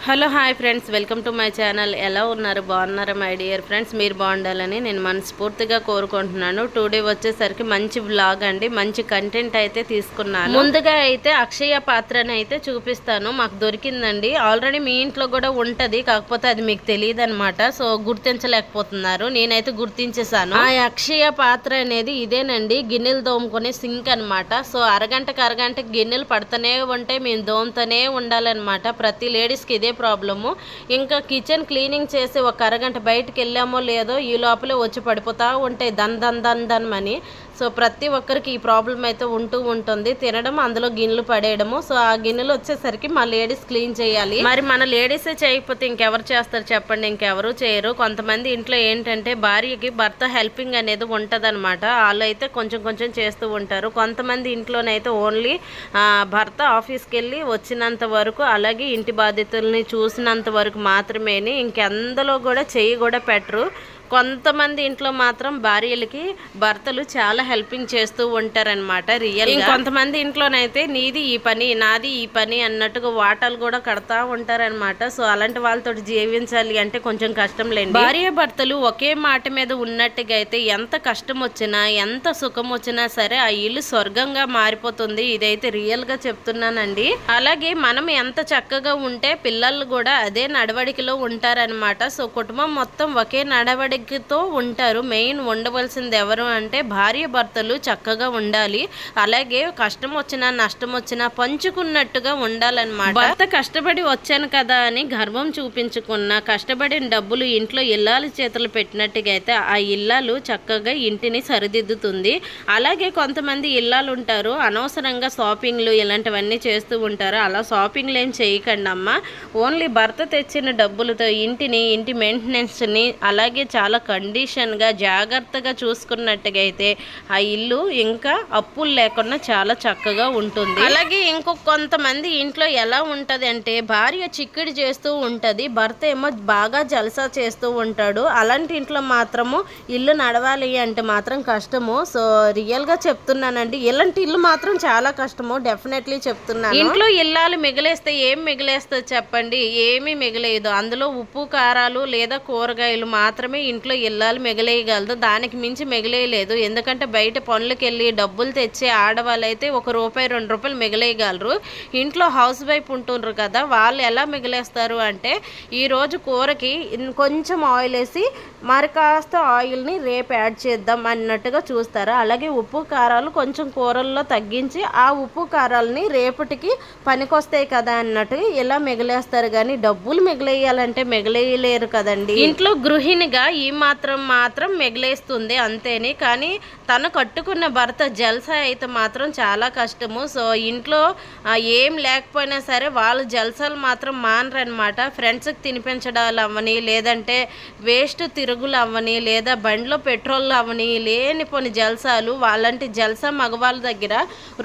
Hello hi friends, welcome to my channel. ఎలా ఉన్నారు? బాగున్నారా మై డియర్ ఫ్రెండ్స్? మీరు బాగుండాలని నేను మనస్ఫూర్తిగా కోరుకుంటున్నాను. టుడే వచ్చేసరికి మంచి వ్లాగ్ అండి, మంచి కంటెంట్ అయితే తీసుకున్నాను. ముందుగా అయితే అక్షయ పాత్రని అయితే చూపిస్తాను. మాకు దొరికిందండి. ఆల్రెడీ మీ ఇంట్లో కూడా ఉంటుంది, కాకపోతే అది మీకు తెలియదు అనమాట. సో గుర్తించలేకపోతున్నారు. నేనైతే గుర్తించేసాను. ఆ అక్షయ పాత్ర అనేది ఇదేనండి, గిన్నెలు దోముకునే సింక్ అనమాట. సో అరగంటకి గిన్నెలు పడుతూనే ఉంటే మేము దోముతూనే ఉండాలన్నమాట. ప్రతి లేడీస్కి ఇదే ప్రాబ్లము. ఇంకా కిచెన్ క్లీనింగ్ చేసి ఒక అరగంట బయటకు వెళ్ళామో లేదో ఈ లోపలే వచ్చి పడిపోతూ ఉంటాయి దన్ అని. సో ప్రతి ఒక్కరికి ఈ ప్రాబ్లం అయితే ఉంటూ ఉంటుంది. తినడం, అందులో గిన్నెలు పడేయడము. సో ఆ గిన్నెలు వచ్చేసరికి మా లేడీస్ క్లీన్ చేయాలి. మరి మన లేడీసే చేయకపోతే ఇంకెవరు చేస్తారు చెప్పండి? ఇంకెవరు చేయరు. కొంతమంది ఇంట్లో ఏంటంటే భార్యకి భర్త హెల్పింగ్ అనేది ఉంటుందన్నమాట. వాళ్ళు అయితే కొంచెం చేస్తూ ఉంటారు. కొంతమంది ఇంట్లోనైతే ఓన్లీ భర్త ఆఫీస్కి వెళ్ళి వచ్చినంత వరకు, అలాగే ఇంటి బాధ్యతల్ని చూసినంత వరకు మాత్రమేని, ఇంకెందులో కూడా చెయ్యి కూడా పెట్టరు. కొంతమంది ఇంట్లో మాత్రం భార్యలకి భర్తలు చాలా హెల్పింగ్ చేస్తూ ఉంటారనమాట రియల్. కొంతమంది ఇంట్లోనైతే నీది ఈ పని, నాది ఈ పని అన్నట్టుగా వాటాలు కూడా కడతా ఉంటారనమాట. సో అలాంటి వాళ్ళతో జీవించాలి అంటే కొంచెం కష్టం లేండి. భార్య భర్తలు ఒకే మాట మీద ఉన్నట్టుగా అయితే ఎంత కష్టం వచ్చినా, ఎంత సుఖం వచ్చినా సరే ఆ ఇల్లు స్వర్గంగా మారిపోతుంది. ఇదైతే రియల్ గా చెప్తున్నానండి. అలాగే మనం ఎంత చక్కగా ఉంటే పిల్లలు కూడా అదే నడవడికలో ఉంటారనమాట. సో కుటుంబం మొత్తం ఒకే నడవడి తో ఉంటారు. మెయిన్ ఉండవలసింది ఎవరు అంటే భార్య భర్తలు చక్కగా ఉండాలి. అలాగే కష్టం వచ్చినా నష్టం వచ్చినా పంచుకున్నట్టుగా ఉండాలన్నమాట. భర్త కష్టపడి వచ్చాను కదా అని గర్వం చూపించుకున్న, కష్టపడిన డబ్బులు ఇంట్లో ఇల్లాలు చేతులు పెట్టినట్టుగా అయితే ఆ ఇల్లాలు చక్కగా ఇంటిని సరిదిద్దుతుంది. అలాగే కొంతమంది ఇల్లాలు ఉంటారు, అనవసరంగా షాపింగ్లు ఇలాంటివన్నీ చేస్తూ ఉంటారు. అలా షాపింగ్లు ఏం చేయకండి అమ్మ. ఓన్లీ భర్త తెచ్చిన డబ్బులతో ఇంటిని, ఇంటి మెయింటెనెన్స్ని, అలాగే చాలా కండిషన్గా జాగ్రత్తగా చూసుకున్నట్టుగా అయితే ఆ ఇల్లు ఇంకా అప్పులు లేకుండా చాలా చక్కగా ఉంటుంది. అలాగే కొంతమంది ఇంట్లో ఎలా ఉంటుంది అంటే భార్య చిక్కిడి చేస్తూ ఉంటుంది, భర్త ఏమో బాగా జలసా చేస్తూ ఉంటాడు. అలాంటి ఇంట్లో మాత్రము ఇల్లు నడవాలి అంటే మాత్రం కష్టము. సో రియల్గా చెప్తున్నానండి, ఇలాంటి ఇల్లు మాత్రం చాలా కష్టము. డెఫినెట్లీ చెప్తున్నాను. ఇంట్లో ఇల్లాలు మిగిలేస్తే ఏం మిగిలేస్తుంది చెప్పండి? ఏమీ మిగిలేదు. అందులో ఉప్పు కారాలు లేదా కూరగాయలు మాత్రమే ఇంట్లో ఇల్లాలు మిగిలేయగలదు. దానికి మించి మిగిలేయలేదు. ఎందుకంటే బయట పనులకు వెళ్ళి డబ్బులు తెచ్చే ఆడవాళ్ళు అయితే ₹1 ₹2 మిగిలేయగలరు. ఇంట్లో హౌస్ వైఫ్ ఉంటున్నారు కదా, వాళ్ళు ఎలా మిగిలేస్తారు అంటే ఈరోజు కూరకి కొంచెం ఆయిల్ వేసి మరి కాస్త ఆయిల్ని రేపు యాడ్ చేద్దాం అన్నట్టుగా చూస్తారు. అలాగే ఉప్పు కారాలు కొంచెం కూరల్లో తగ్గించి ఆ ఉప్పు కారాలని రేపటికి పనికొస్తాయి కదా అన్నట్టుగా ఇలా మిగిలేస్తారు. కానీ డబ్బులు మిగిలేయాలంటే మిగిలేయలేరు కదండి. ఇంట్లో గృహిణిగా ఈ మాత్రం మిగిలేస్తుంది అంతేని. కానీ తను కట్టుకున్న భర్త జల్సా అయితే మాత్రం చాలా కష్టము. సో ఇంట్లో ఏం లేకపోయినా సరే వాళ్ళు జల్సాలు మాత్రం మానరనమాట. ఫ్రెండ్స్కి తినిపించడాలు అవ్వని, లేదంటే వేస్ట్ తిరుగులు అవ్వని, లేదా బండిలో పెట్రోల్ అవ్వని, లేనిపోని జల్సాలు. వాళ్ళంటి జల్సా మగవాళ్ళ దగ్గర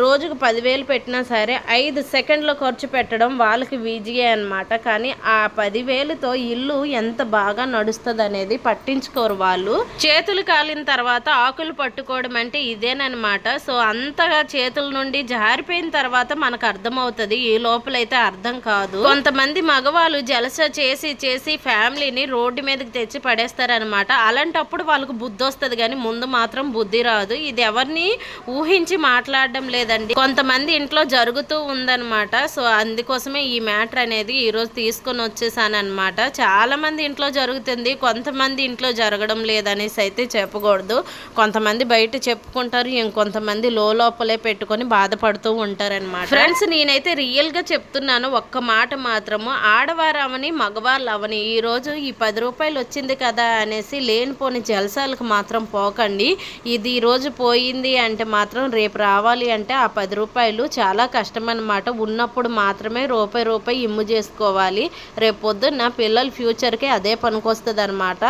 రోజుకు 10,000 పెట్టినా సరే 5 సెకండ్లో ఖర్చు పెట్టడం వాళ్ళకి విజయే అనమాట. కానీ ఆ 10,000తో ఇల్లు ఎంత బాగా నడుస్తుంది అనేది పట్టించుకోరు వాళ్ళు. చేతులు కాలిన తర్వాత ఆకులు పట్టుకోవడం అంటే ఇదేనమాట. సో అంతగా చేతుల నుండి జారిపోయిన తర్వాత మనకు అర్థమవుతుంది, ఈ లోపలైతే అర్థం కాదు. కొంతమంది మగవాళ్ళు జలస చేసి ఫ్యామిలీని రోడ్డు మీదకి తెచ్చి పడేస్తారనమాట. అలాంటప్పుడు వాళ్ళకు బుద్ధి వస్తుంది, కానీ ముందు మాత్రం బుద్ధి రాదు. ఇది ఎవరిని ఊహించి మాట్లాడడం లేదండి, కొంతమంది ఇంట్లో జరుగుతూ ఉందన్నమాట. సో అందుకోసమే ఈ మ్యాటర్ అనేది ఈరోజు తీసుకొని వచ్చేసాను అనమాట. చాలా మంది ఇంట్లో జరుగుతుంది, కొంతమంది ఇంట్లో జరగడం లేదనేసి అయితే చెప్పకూడదు. కొంతమంది బయట చెప్పుకుంటారు, ఇంకొంతమంది లోపలే పెట్టుకొని బాధపడుతూ ఉంటారనమాట. ఫ్రెండ్స్, నేనైతే రియల్గా చెప్తున్నాను, ఒక్క మాట మాత్రము, ఆడవారు అవని మగవాళ్ళు అవని ఈరోజు ఈ ₹10 వచ్చింది కదా అనేసి లేనిపోని జలసాలకు మాత్రం పోకండి. ఇది ఈరోజు పోయింది అంటే మాత్రం రేపు రావాలి అంటే ఆ ₹10 చాలా కష్టం అనమాట. ఉన్నప్పుడు మాత్రమే రూపాయి ఇమ్ము చేసుకోవాలి. రేపు పొద్దున్న పిల్లల ఫ్యూచర్కి అదే పనికొస్తుంది అనమాట.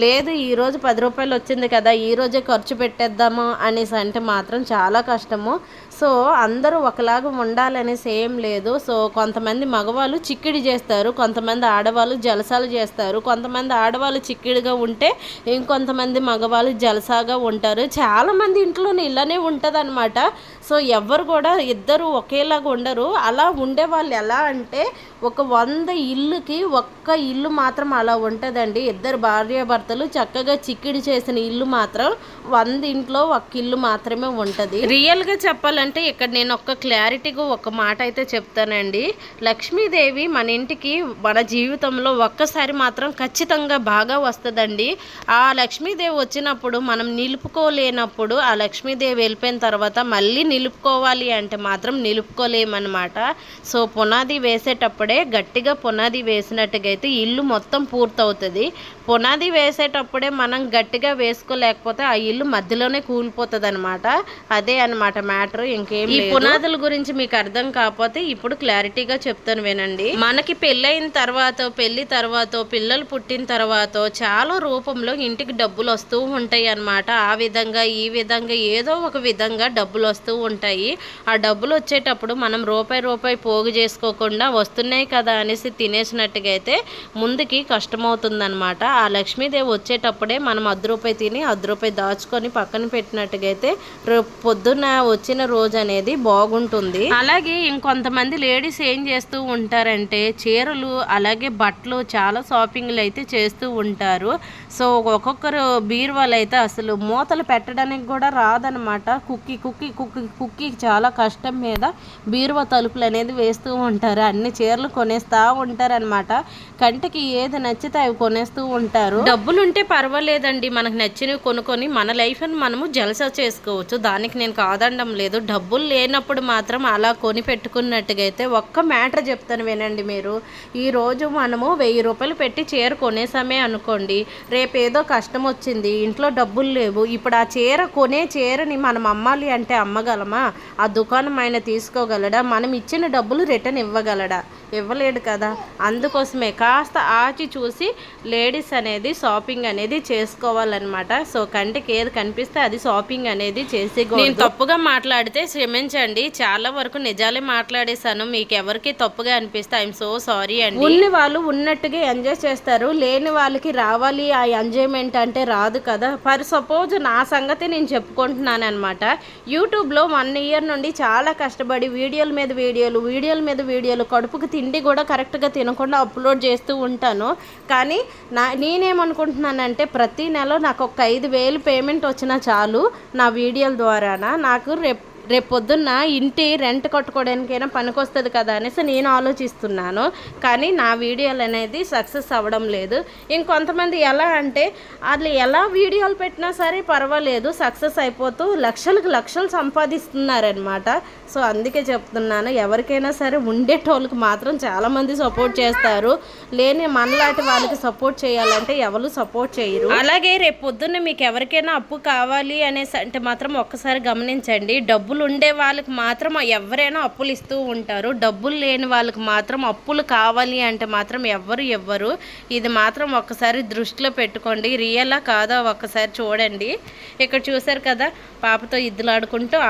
లేదు ఈరోజు ₹10 వచ్చింది కదా, ఈరోజే ఖర్చు పెట్టేద్దాము అనేసి అంటే మాత్రం చాలా కష్టము. సో అందరూ ఒకలాగా ఉండాలనేసి ఏం లేదు. సో కొంతమంది మగవాళ్ళు చిక్కిడి చేస్తారు, కొంతమంది ఆడవాళ్ళు జలసాలు చేస్తారు. కొంతమంది ఆడవాళ్ళు చిక్కిడిగా ఉంటే ఇంకొంతమంది మగవాళ్ళు జలసాగా ఉంటారు. చాలామంది ఇంట్లోనే ఇలానే ఉంటుంది అనమాట. సో ఎవరు కూడా ఇద్దరు ఒకేలాగా ఉండరు. అలా ఉండే వాళ్ళు ఎలా అంటే ఒక 100 ఇల్లుకి ఒక్క ఇల్లు మాత్రం అలా ఉంటుందండి. ఇద్దరు భార్యాభర్తలు చక్కగా చిక్కిడి చేసిన ఇల్లు మాత్రం 100 ఇంట్లో ఒక్క ఇల్లు మాత్రమే ఉంటుంది. రియల్గా చెప్పాలంటే ఇక్కడ నేను ఒక క్లారిటీగా ఒక మాట అయితే చెప్తానండి. లక్ష్మీదేవి మన ఇంటికి మన జీవితంలో ఒక్కసారి మాత్రం ఖచ్చితంగా బాగా వస్తుందండి. ఆ లక్ష్మీదేవి వచ్చినప్పుడు మనం నిలుపుకోలేనప్పుడు ఆ లక్ష్మీదేవి వెళ్ళిపోయిన తర్వాత మళ్ళీ నిలుపుకోవాలి అంటే మాత్రం నిలుపుకోలేమన్నమాట. సో పునాది వేసేటప్పుడే గట్టిగా పునాది వేసినట్టుగా అయితే ఇల్లు మొత్తం పూర్తవుతుంది. పునాది వేసేటప్పుడే మనం గట్టిగా వేసుకోలేకపోతే ఆ ఇల్లు మధ్యలోనే కూలిపోతుంది అనమాట. అదే అనమాట మ్యాటర్, ఇంకేం. ఈ పునాదుల గురించి మీకు అర్థం కాకపోతే ఇప్పుడు క్లారిటీగా చెప్తాను వినండి. మనకి పెళ్ళైన తర్వాత, పెళ్లి తర్వాత, పిల్లలు పుట్టిన తర్వాత చాలా రూపంలో ఇంటికి డబ్బులు వస్తూ ఉంటాయి అనమాట. ఆ విధంగా ఈ విధంగా ఏదో ఒక విధంగా డబ్బులు వస్తూ ఉంటాయి. ఆ డబ్బులు వచ్చేటప్పుడు మనం రూపాయి పోగు చేసుకోకుండా వస్తున్నాయి కదా అనేసి తినేసినట్టుగా అయితే ముందుకి కష్టమవుతుందన్నమాట. ఆ లక్ష్మీదేవి వచ్చేటప్పుడే మనం రూపాయి తిని రూపాయి దాచుకొని పక్కన పెట్టినట్టుగా అయితే పొద్దున్న వచ్చిన రోజు అనేది బాగుంటుంది. అలాగే ఇంకొంతమంది లేడీస్ ఏం చేస్తూ ఉంటారంటే చీరలు అలాగే బట్టలు చాలా షాపింగ్లు అయితే చేస్తూ ఉంటారు. సో ఒక్కొక్కరు బీరువాలు అయితే అసలు మూతలు పెట్టడానికి కూడా రాదనమాట. కుక్కి చాలా కష్టం మీద బీరువా తలుపులు అనేది వేస్తూ ఉంటారు. అన్ని చీరలు కొనేస్తూ ఉంటారనమాట. కంటికి ఏది నచ్చితే అవి కొనేస్తూ ఉంటారు. డబ్బులుంటే పర్వాలేదండి, మనకు నచ్చినవి కొనుక్కొని మన లైఫ్ని మనము జలసా చేసుకోవచ్చు. దానికి నేను కాదనడం లేదు. డబ్బులు లేనప్పుడు మాత్రం అలా కొని పెట్టుకున్నట్టుగా అయితే ఒక్క మ్యాటర్ చెప్తాను వినండి మీరు. ఈరోజు మనము 1000 రూపాయలు పెట్టి చీర కొనేసామే అనుకోండి, రేపు ఏదో కష్టం వచ్చింది, ఇంట్లో డబ్బులు లేవు. ఇప్పుడు ఆ చీరని మనం అమ్మాలి అంటే అమ్మగలమా? ఆ దుకాణం ఆయన తీసుకోగలడా? మనం ఇచ్చిన డబ్బులు రిటర్న్ ఇవ్వగలడా? ఇవ్వలేడు కదా. అందుకోసమే కాస్త ఆచి చూసి లేడీస్ అనేది షాపింగ్ అనేది చేసుకోవాలన్నమాట. సో కంటికి ఏది కనిపిస్తే అది షాపింగ్ అనేది చేసి. నేను తప్పుగా మాట్లాడితే క్షమించండి, చాలా వరకు నిజాలే మాట్లాడేశాను. మీకు ఎవరికి తప్పుగా అనిపిస్తే ఐఎమ్ సో సారీ అండి. ఉన్న వాళ్ళు ఉన్నట్టుగా ఎంజాయ్ చేస్తారు, లేని వాళ్ళకి రావాలి ఆ ఎంజాయ్మెంట్ అంటే రాదు కదా. ఫర్ సపోజ్ నా సంగతి నేను చెప్పుకుంటున్నాను అనమాట. యూట్యూబ్లో 1 ఇయర్ నుండి చాలా కష్టపడి వీడియోల మీద వీడియోలు కడుపుకు తిండి కూడా కరెక్ట్గా తినకుండా అప్లోడ్ చేస్తూ ఉంటాను. కానీ నేనేమనుకుంటున్నానంటే ప్రతి నెల నాకు ఒక 5000 పేమెంట్ వచ్చినా చాలు నా వీడియోల ద్వారానా, నాకు రేపు పొద్దున్న ఇంటి రెంట్ కట్టుకోవడానికైనా పనికొస్తుంది కదా అనేసి నేను ఆలోచిస్తున్నాను. కానీ నా వీడియోలు అనేది సక్సెస్ అవ్వడం లేదు. ఇంకొంతమంది ఎలా అంటే వాళ్ళు ఎలా వీడియోలు పెట్టినా సరే పర్వాలేదు, సక్సెస్ అయిపోతూ లక్షలు సంపాదిస్తున్నారనమాట. సో అందుకే చెప్తున్నాను, ఎవరికైనా సరే ఉండేటోళ్ళకి మాత్రం చాలామంది సపోర్ట్ చేస్తారు, లేని మనలాంటి వాళ్ళకి సపోర్ట్ చేయాలంటే ఎవరు సపోర్ట్ చేయరు. అలాగే రేపు పొద్దున్న మీకు ఎవరికైనా అప్పు కావాలి అనేసి అంటే మాత్రం ఒక్కసారి గమనించండి. డబ్బులు ఉండే వాళ్ళకి మాత్రం ఎవరైనా అప్పులు ఇస్తూ ఉంటారు, డబ్బులు లేని వాళ్ళకి మాత్రం అప్పులు కావాలి అంటే మాత్రం ఎవ్వరు. ఇది మాత్రం ఒక్కసారి దృష్టిలో పెట్టుకోండి. రియలా కాదా ఒక్కసారి చూడండి. ఇక్కడ చూసారు కదా, పాపతో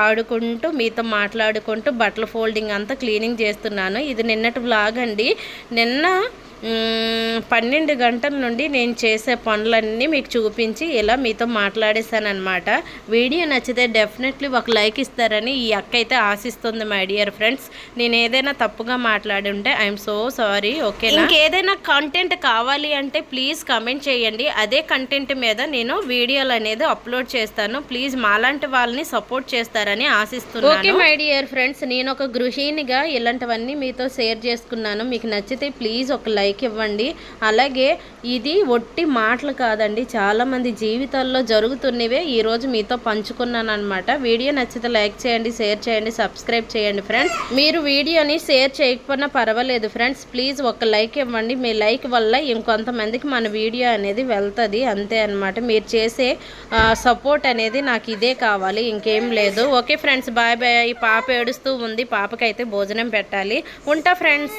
ఆడుకుంటూ మీతో మాట్లాడుకుంటూ బట్టల ఫోల్డింగ్ అంతా క్లీనింగ్ చేస్తున్నాను. ఇది నిన్నటి వ్లాగ్ అండి. నిన్న 12 గంటల నుండి నేను చేసే పనులన్నీ మీకు చూపించి ఇలా మీతో మాట్లాడేశాను అనమాట. వీడియో నచ్చితే డెఫినెట్లీ ఒక లైక్ ఇస్తారని ఈ అక్క అయితే ఆశిస్తుంది మై డియర్ ఫ్రెండ్స్. నేను ఏదైనా తప్పుగా మాట్లాడి ఉంటే ఐఎమ్ సో సారీ. ఓకేనా? ఇంకేదైనా కంటెంట్ కావాలి అంటే ప్లీజ్ కమెంట్ చేయండి. అదే కంటెంట్ మీద నేను వీడియోలు అనేది అప్లోడ్ చేస్తాను. ప్లీజ్ మాలాంటి వాళ్ళని సపోర్ట్ చేస్తారని ఆశిస్తున్నాను. ఓకే మై డియర్ ఫ్రెండ్స్, నేను ఒక గృహిణిగా ఇలాంటివన్నీ మీతో షేర్ చేసుకున్నాను. మీకు నచ్చితే ప్లీజ్ ఒక లైక్ ఇవ్వండి. అలాగే ఇది ఒట్టి మాటలు కాదండి, చాలామంది జీవితాల్లో జరుగుతున్నవే ఈరోజు మీతో పంచుకున్నాను అనమాట. వీడియో నచ్చితే లైక్ చేయండి, షేర్ చేయండి, సబ్స్క్రైబ్ చేయండి ఫ్రెండ్స్. మీరు వీడియోని షేర్ చేయకపోయినా పర్వాలేదు ఫ్రెండ్స్, ప్లీజ్ ఒక లైక్ ఇవ్వండి. మీ లైక్ వల్ల ఇంకొంతమందికి మన వీడియో అనేది వెళ్తుంది, అంతే అనమాట. మీరు చేసే సపోర్ట్ అనేది నాకు ఇదే కావాలి, ఇంకేం లేదు. Okay friends, bye bye. పాప ఏడుస్తూ ఉంది, పాపకైతే భోజనం పెట్టాలి. ఉంటా ఫ్రెండ్స్.